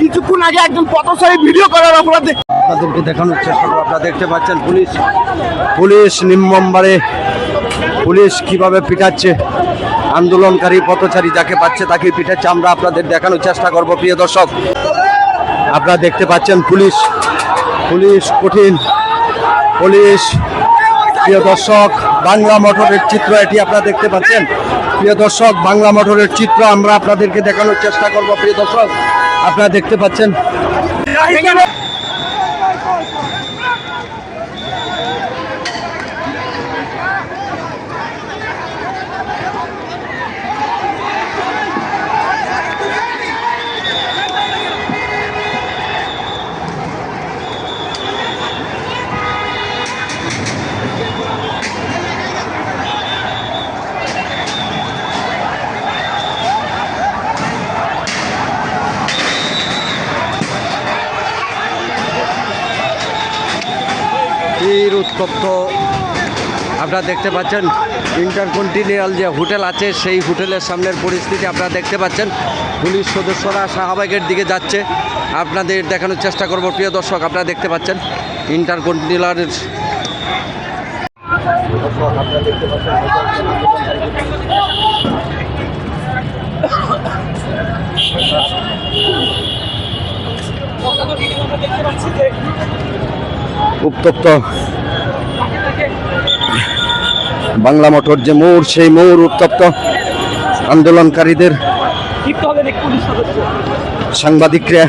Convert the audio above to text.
কিছুক্ষণ আগে একজন পথচারী ভিডিও করার অপরাধে আপনাদেরকে দেখানোর চেষ্টা করবো। আপনারা দেখতে পাচ্ছেন পুলিশ নির্মমভাবে পুলিশ কিভাবে পিটাচ্ছে আন্দোলনকারী পথচারী, যাকে পাচ্ছে তাকে পিটাচ্ছে। আমরা আপনাদের দেখানোর চেষ্টা করব প্রিয় দর্শক। আপনারা দেখতে পাচ্ছেন পুলিশ কঠিন পুলিশ। প্রিয় দর্শক, বাংলা মোটরের চিত্র এটি আপনারা দেখতে পাচ্ছেন। প্রিয় দর্শক, বাংলা মোটরের চিত্র আমরা আপনাদেরকে দেখানোর চেষ্টা করব। প্রিয় দর্শক, আপনারা দেখতে পাচ্ছেন উত্তপ্ত। আপনারা দেখতে পাচ্ছেন ইন্টারকন্টিনেন্টাল যে হোটেল আছে সেই হোটেলের সামনের পরিস্থিতি আপনারা দেখতে পাচ্ছেন। পুলিশ সদস্যরা শাহবাগের দিকে যাচ্ছে, আপনাদের দেখানোর চেষ্টা করব প্রিয় দর্শক। আপনারা দেখতে পাচ্ছেন ইন্টারকন্টিনেন্টালের উত্তপ্ত বাংলা মোটর যে মোড়, সেই মোড় উত্তপ্ত। আন্দোলনকারীদের সাংবাদিকরা